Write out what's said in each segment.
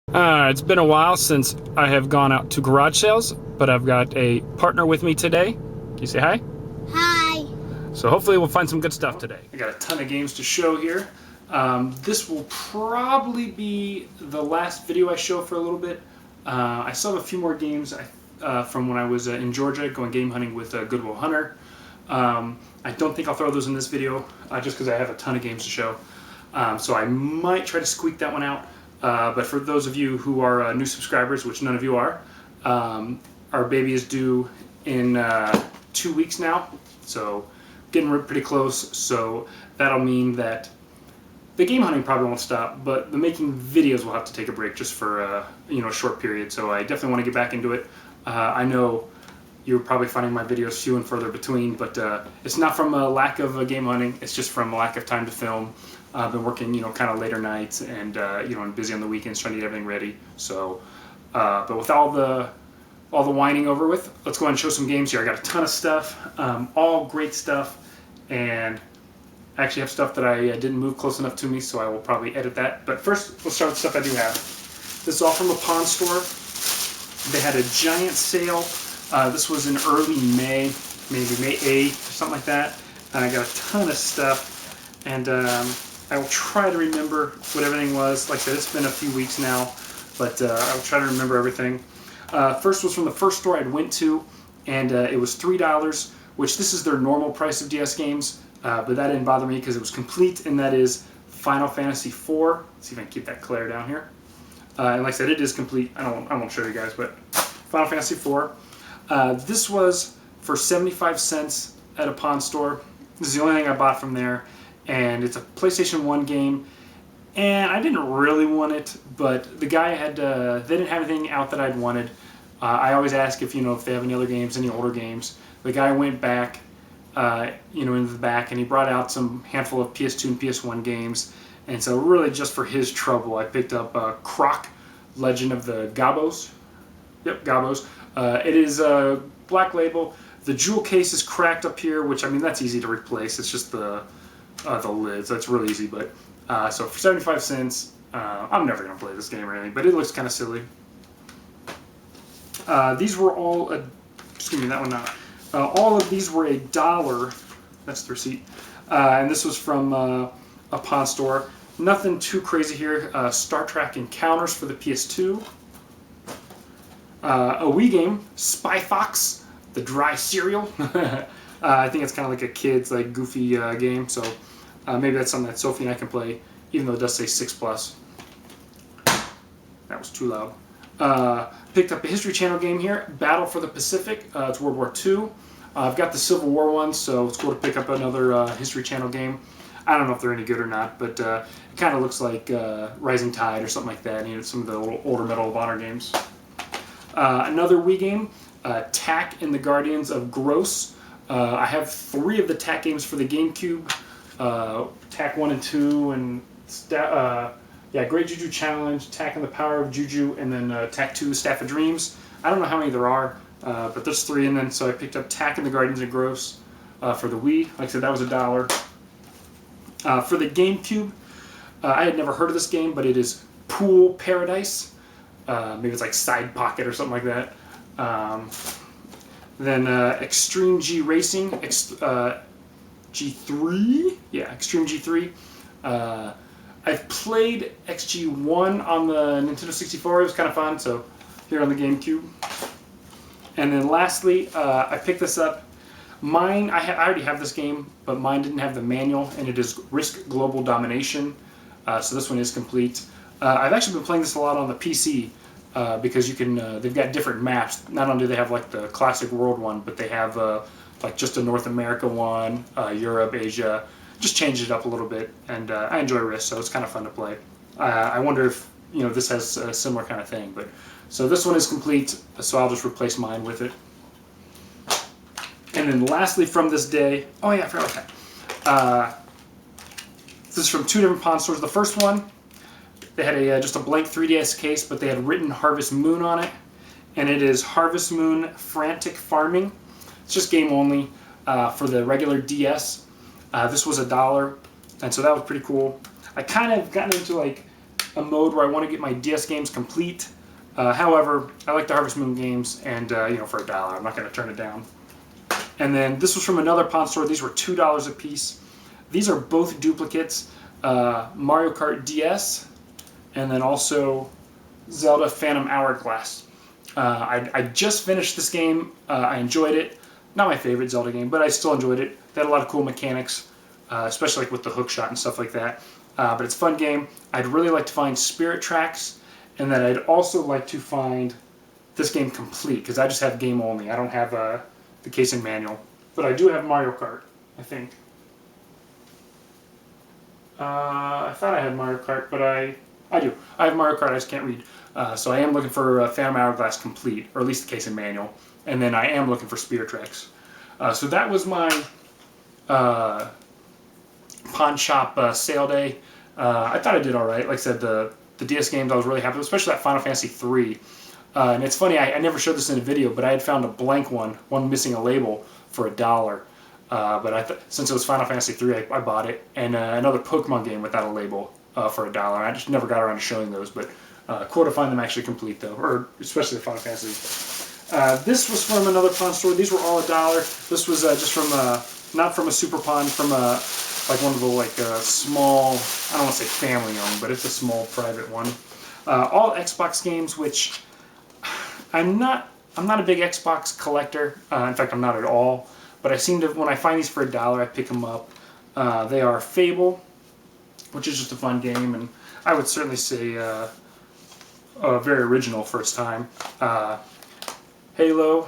It's been a while since I have gone out to garage sales, but I've got a partner with me today. Can you say hi? Hi. So hopefully we'll find some good stuff today. I got a ton of games to show here. This will probably be the last video I show for a little bit. I still have a few more games from when I was in Georgia going game hunting with Goodwill Hunter. I don't think I'll throw those in this video just because I have a ton of games to show. So I might try to squeak that one out. But for those of you who are new subscribers, which none of you are, our baby is due in 2 weeks now, so getting pretty close. So that'll mean that the game hunting probably won't stop, but the making videos will have to take a break just for a short period. So I definitely want to get back into it. I know you're probably finding my videos few and further between, but it's not from a lack of game hunting. It's just from a lack of time to film. I've been working, kind of later nights and and busy on the weekends trying to get everything ready. So, but with all the whining over with, let's go ahead and show some games here. I got a ton of stuff, all great stuff, and I actually have stuff that I didn't move close enough to me, so I will probably edit that. But first, let's start with stuff I do have. This is all from a pawn store. They had a giant sale. This was in early May, maybe May 8th or something like that. And I got a ton of stuff, and I will try to remember what everything was. Like I said, it's been a few weeks now, but I'll try to remember everything. First was from the first store I went to, and it was $3, which this is their normal price of DS games, but that didn't bother me because it was complete, and that is Final Fantasy IV. Let's see if I can keep that clear down here. And like I said, it is complete. I won't show you guys, but Final Fantasy IV. This was for 75 cents at a pawn store. This is the only thing I bought from there. And it's a PlayStation 1 game, and I didn't really want it, but the guy had, they didn't have anything out that I'd wanted. I always ask if they have any other games, any older games. The guy went back, into the back, and he brought out some handful of PS2 and PS1 games, and so really just for his trouble, I picked up Croc, Legend of the Gobos. Yep, Gobos. It is a black label. The jewel case is cracked up here, which, that's easy to replace. It's just the lids. That's really easy, but so for 75 cents, I'm never going to play this game or anything, but it looks kind of silly. These were all, excuse me, that one not. All of these were $1. That's the receipt. And this was from a pawn store. Nothing too crazy here. Star Trek Encounters for the PS2. A Wii game, Spy Fox, the dry cereal. I think it's kind of like a kid's goofy game, so maybe that's something that Sophie and I can play, even though it does say 6+. That was too loud. Picked up a History Channel game here, Battle for the Pacific. It's World War II. I've got the Civil War one, so it's cool to pick up another History Channel game. I don't know if they're any good or not, but it kind of looks like Rising Tide or something like that. Some of the older Medal of Honor games. Another Wii game, Tak and the Guardians of Gross. I have 3 of the Tak games for the GameCube. Tak 1 and 2, and Great Juju Challenge, Tak and the Power of Juju, and then Tak 2, Staff of Dreams. I don't know how many there are, but there's 3, and then so I picked up Tak and the Guardians of Gross for the Wii. Like I said, that was $1. For the GameCube, I had never heard of this game, but it is Pool Paradise. Maybe it's like Side Pocket or something like that. Then Extreme G Racing, G3? Yeah, Extreme G3. I've played XG1 on the Nintendo 64. It was kind of fun, so here on the GameCube. And then lastly, I picked this up. Mine, I already have this game, but mine didn't have the manual, and it is Risk Global Domination. So this one is complete. I've actually been playing this a lot on the PC. Because you can, they've got different maps. Not only do they have the classic world one, but they have just a North America one, Europe, Asia. Just changed it up a little bit, and I enjoy Risk, so it's kind of fun to play. I wonder if this has a similar kind of thing. But so this one is complete, so I'll just replace mine with it. And then lastly from this day, oh yeah, I forgot that. This is from 2 different pawn stores. The first one, they had just a blank 3DS case, but they had written Harvest Moon on it. And it is Harvest Moon Frantic Farming. It's just game only for the regular DS. This was $1, and so that was pretty cool. I kind of gotten into a mode where I want to get my DS games complete. However, I like the Harvest Moon games, and for $1, I'm not going to turn it down. And then this was from another pawn store. These were $2 a piece. These are both duplicates. Mario Kart DS, and then also Zelda Phantom Hourglass. I just finished this game. I enjoyed it. Not my favorite Zelda game, but I still enjoyed it. They had a lot of cool mechanics, especially like with the hook shot and stuff like that. But it's a fun game. I'd really like to find Spirit Tracks, and then I'd also like to find this game complete, because I just have game only. I don't have the casing manual. But I do have Mario Kart, I think. I thought I had Mario Kart, but I do. I have Mario Kart, I just can't read. So I am looking for Phantom Hourglass complete, or at least the casing manual. And then I am looking for Spirit Tracks. So that was my pawn shop sale day. I thought I did alright. Like I said, the DS games I was really happy with, especially that Final Fantasy 3. And it's funny, I never showed this in a video, but I had found a blank one missing a label, for $1. But since it was Final Fantasy 3, I bought it. And another Pokemon game without a label for $1. I just never got around to showing those, but cool to find them actually complete though, or especially the Final Fantasy. This was from another pawn store. These were all $1. This was just from not from a super pawn, from like one of the small, I don't want to say family owned, but it's a small private one. All Xbox games, which I'm not a big Xbox collector. In fact, I'm not at all. But I seem to, when I find these for $1, I pick them up. They are Fable, which is just a fun game, and I would certainly say very original first time. Halo,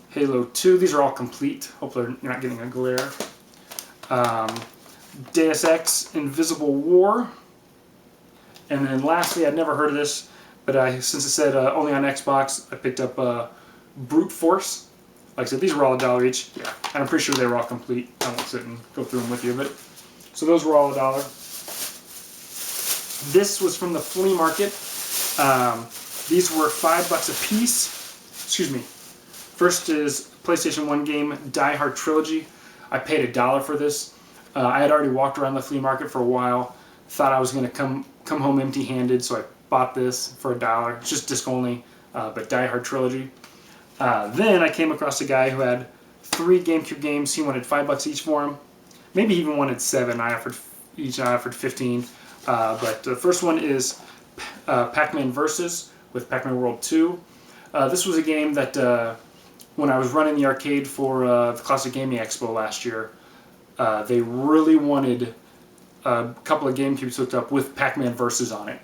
Halo 2. These are all complete. Hopefully you're not getting a glare. Deus Ex Invisible War. And then lastly, I'd never heard of this, but since it said only on Xbox, I picked up Brute Force. Like I said, these were all $1 each. Yeah, and I'm pretty sure they were all complete. I won't sit and go through them with you, but so those were all $1. This was from the flea market. These were $5 a piece. Excuse me. First is PlayStation 1 game, Die Hard Trilogy. I paid $1 for this. I had already walked around the flea market for a while. Thought I was going to come home empty-handed, so I bought this for $1. It's just disc only, but Die Hard Trilogy. Then I came across a guy who had 3 GameCube games. He wanted $5 each for them. Maybe he even wanted 7. I offered 15. But the first one is Pac-Man Versus with Pac-Man World 2. This was a game that when I was running the arcade for the Classic Gaming Expo last year, they really wanted a couple of GameCubes hooked up with Pac-Man Versus on it.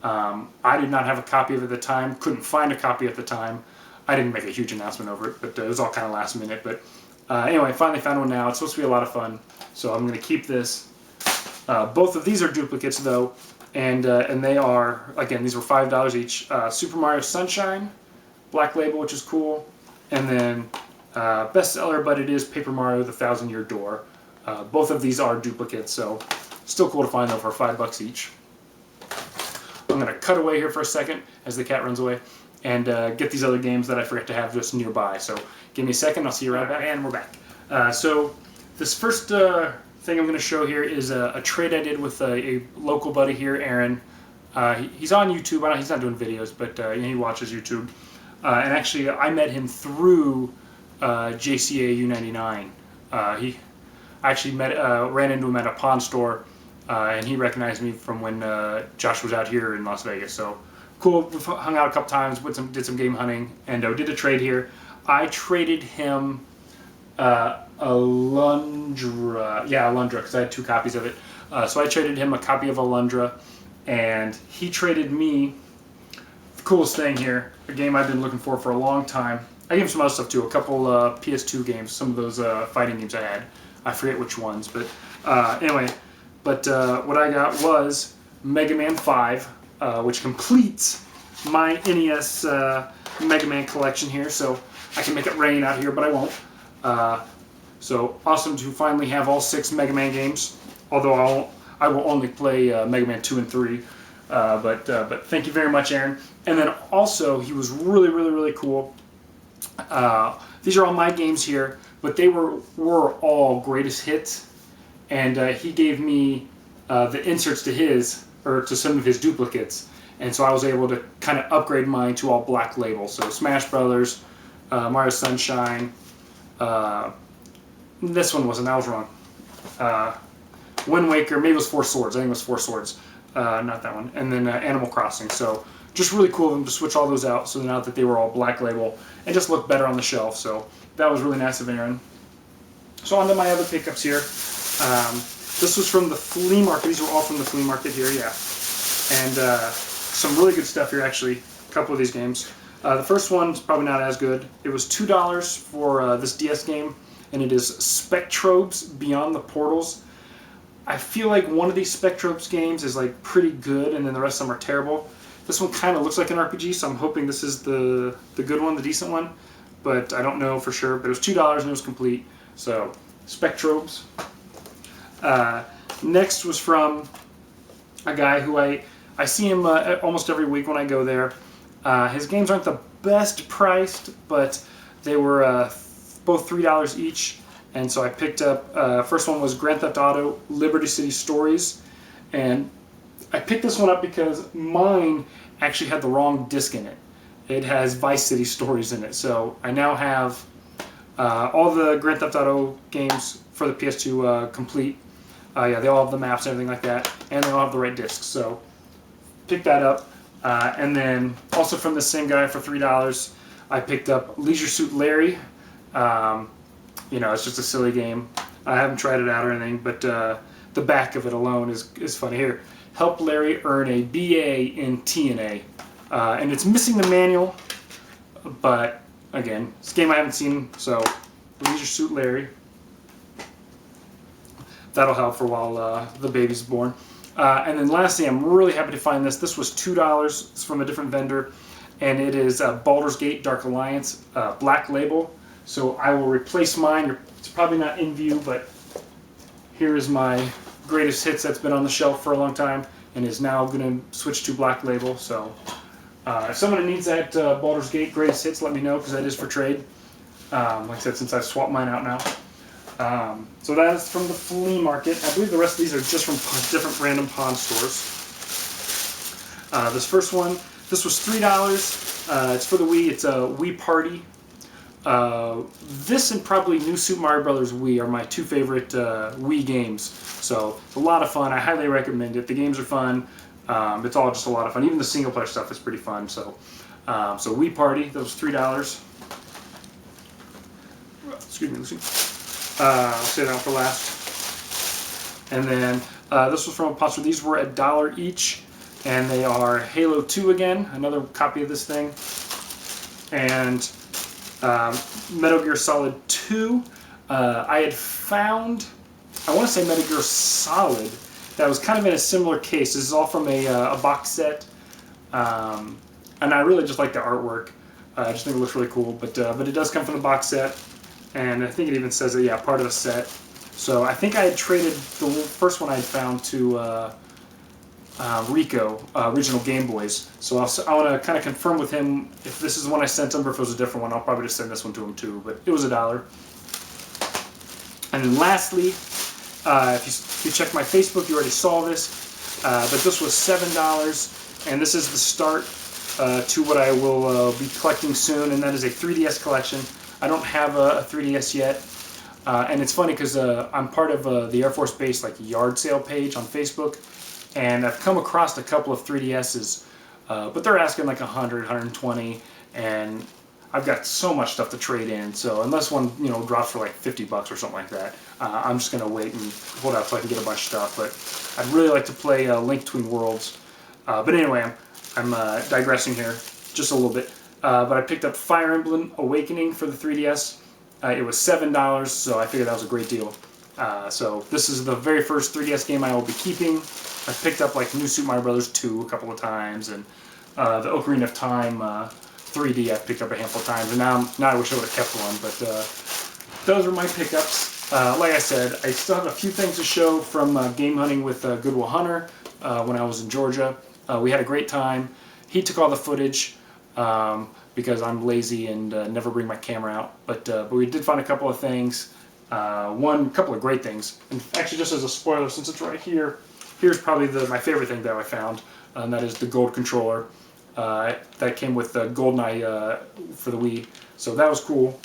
I did not have a copy of it at the time. Couldn't find a copy at the time. I didn't make a huge announcement over it, but it was all kind of last minute. But anyway, I finally found one now. It's supposed to be a lot of fun, so I'm going to keep this. Both of these are duplicates, though, and they are, again, these were $5 each. Super Mario Sunshine, Black Label, which is cool, and then bestseller, but it is Paper Mario: The Thousand-Year Door. Both of these are duplicates, so still cool to find, though, for $5 each. I'm going to cut away here for a second as the cat runs away, and get these other games that I forgot to have just nearby. So give me a second, I'll see you right back. And we're back. So this first thing I'm going to show here is a trade I did with a local buddy here, Aaron. He's on YouTube. He's not doing videos, but he watches YouTube. And actually, I met him through JCA U99. I actually ran into him at a pawn store, and he recognized me from when Josh was out here in Las Vegas. So cool. We hung out a couple times, did some game hunting, and did a trade here. I traded him Alundra. Yeah, Alundra, because I had 2 copies of it. So I traded him a copy of Alundra, and he traded me the coolest thing here, a game I've been looking for a long time. I gave him some other stuff too, a couple PS2 games, some of those fighting games I had. I forget which ones, but anyway. But what I got was Mega Man 5, which completes my NES Mega Man collection here, so I can make it rain out here, but I won't. So awesome to finally have all 6 Mega Man games, although I will only play Mega Man 2 and 3. But thank you very much, Aaron. And then also, he was really, really, really cool. These are all my games here, but they were all greatest hits, and he gave me the inserts to his or to some of his duplicates, and so I was able to kind of upgrade mine to all Black Label. So Smash Brothers, Mario Sunshine. This one wasn't. I was wrong. Wind Waker. Maybe it was Four Swords. I think it was Four Swords. Not that one. And then Animal Crossing. So just really cool of them to switch all those out. So now that they were all Black Label and just look better on the shelf. So that was really nice of Aaron. So on to my other pickups here. This was from the flea market. These were all from the flea market here, yeah. And some really good stuff here, actually. A couple of these games. The first one's probably not as good. It was $2 for this DS game, and it is Spectrobes Beyond the Portals. I feel like one of these Spectrobes games is like pretty good, and then the rest of them are terrible. This one kind of looks like an RPG, so I'm hoping this is the good one, the decent one. But I don't know for sure. But it was $2 and it was complete. So Spectrobes. Next was from a guy who I see him almost every week when I go there. His games aren't the best priced, but they were both $3 each. And so I picked up, first one was Grand Theft Auto Liberty City Stories. And I picked this one up because mine actually had the wrong disc in it. It has Vice City Stories in it. So I now have all the Grand Theft Auto games for the PS2 complete. Yeah, they all have the maps and everything like that. And they all have the right discs. So pick that up. And then also from the same guy for $3, I picked up Leisure Suit Larry. You know, it's just a silly game. I haven't tried it out or anything, but the back of it alone is funny. Here, help Larry earn a BA in TNA. And it's missing the manual, but again, it's a game I haven't seen, so Leisure Suit Larry. That'll help for while the baby's born. And then lastly, I'm really happy to find this. This was $2. It's from a different vendor, and it is Baldur's Gate Dark Alliance Black Label. So I will replace mine. It's probably not in view, but here is my greatest hits that's been on the shelf for a long time and is now going to switch to Black Label. So if someone needs that Baldur's Gate greatest hits, let me know, because that is for trade. Like I said, since I've swapped mine out now. So that is from the flea market. I believe the rest of these are just from different random pawn stores. This first one, this was $3. It's for the Wii. It's a Wii Party. This and probably New Super Mario Bros. Wii are my two favorite Wii games. So it's a lot of fun. I highly recommend it. The games are fun. It's all just a lot of fun. Even the single player stuff is pretty fun. So, so Wii Party, that was $3. Excuse me, Lucy. I'll say that one for last. And then this was from a sponsor. These were $1 each, and they are Halo 2 again, another copy of this thing, and Metal Gear Solid 2. I had found, I want to say Metal Gear Solid, that was kind of in a similar case. This is all from a box set, and I really just like the artwork. I just think it looks really cool, but it does come from the box set. And I think it even says that, yeah, part of the set. So I think I had traded the first one I had found to Rico, original Game Boys. So I want to kind of confirm with him if this is the one I sent him or if it was a different one. I'll probably just send this one to him too. But it was $1. And then lastly, if you check my Facebook, you already saw this. But this was $7. And this is the start to what I will be collecting soon. And that is a 3DS collection. I don't have a 3DS yet, and it's funny because I'm part of the Air Force Base like yard sale page on Facebook, and I've come across a couple of 3DSs, but they're asking like 100, 120, and I've got so much stuff to trade in. So unless one drops for like $50 or something like that, I'm just gonna wait and hold out so I can get a bunch of stuff. But I'd really like to play Link Between Worlds. But anyway, I'm digressing here just a little bit. But I picked up Fire Emblem Awakening for the 3DS. It was $7, so I figured that was a great deal. So this is the very first 3DS game I will be keeping. I picked up like New Super Mario Bros. 2 a couple of times, and the Ocarina of Time 3D I picked up a handful of times, and now I wish I would have kept one. But those were my pickups. Like I said, I still have a few things to show from game hunting with Good Will Hunter when I was in Georgia. We had a great time. He took all the footage. Because I'm lazy and never bring my camera out. But we did find a couple of things. Couple of great things. And actually, just as a spoiler, since it's right here, here's probably my favorite thing that I found, and that is the gold controller. That came with the GoldenEye for the Wii, so that was cool.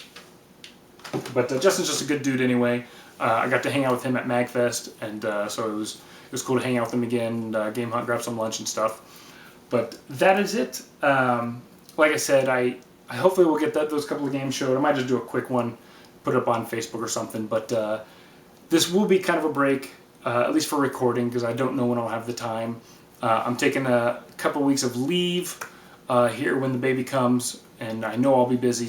But Justin's just a good dude anyway. I got to hang out with him at MagFest, and so it was cool to hang out with him again, game hunt, grab some lunch and stuff. But that is it. Like I said, I hopefully will get those couple of games showed. I might just do a quick one, put it up on Facebook or something. But this will be kind of a break, at least for recording, because I don't know when I'll have the time. I'm taking a couple weeks of leave here when the baby comes, and I know I'll be busy.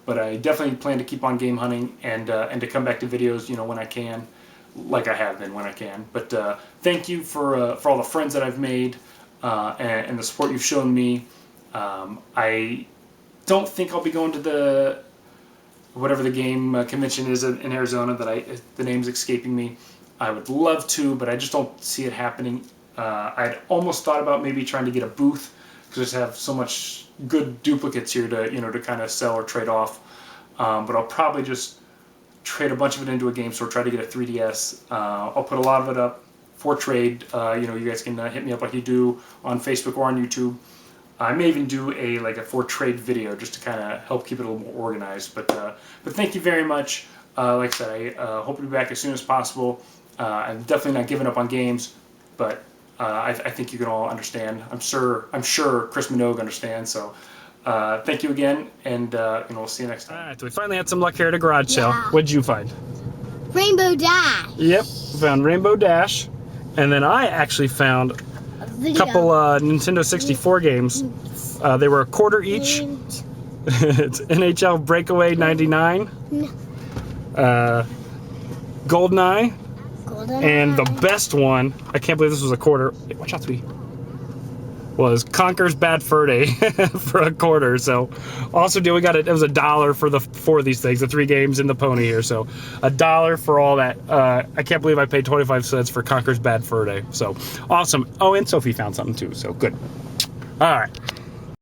But I definitely plan to keep on game hunting and to come back to videos, when I can, like I have been when I can. But thank you for all the friends that I've made and the support you've shown me. I don't think I'll be going to whatever the game convention is in Arizona the name's escaping me. I would love to, but I just don't see it happening. I'd almost thought about maybe trying to get a booth, because I just have so much good duplicates here to kind of sell or trade off. But I'll probably just trade a bunch of it into a game store, try to get a 3DS. I'll put a lot of it up for trade. You guys can hit me up like you do on Facebook or on YouTube. I may even do a for trade video just to kind of help keep it a little more organized. But thank you very much. Like I said, I hope to be back as soon as possible. I'm definitely not giving up on games, but I think you can all understand. I'm sure Chris Minogue understands. So thank you again, and we'll see you next time. All right, so we finally had some luck here at a garage sale. What'd you find? Rainbow Dash. Yep, found Rainbow Dash, and then I actually found a couple Nintendo 64 games. They were $1 each. It's NHL Breakaway '99, GoldenEye. And the best one, I can't believe this was $1. Hey, watch out, sweetie. Was Conker's Bad Fur Day for $1. So, awesome deal. We got it. It was $1 for the 4 of these things, the 3 games in the pony here. So, $1 for all that. I can't believe I paid 25 cents for Conker's Bad Fur Day. So, awesome. Oh, and Sophie found something too. So, good. All right.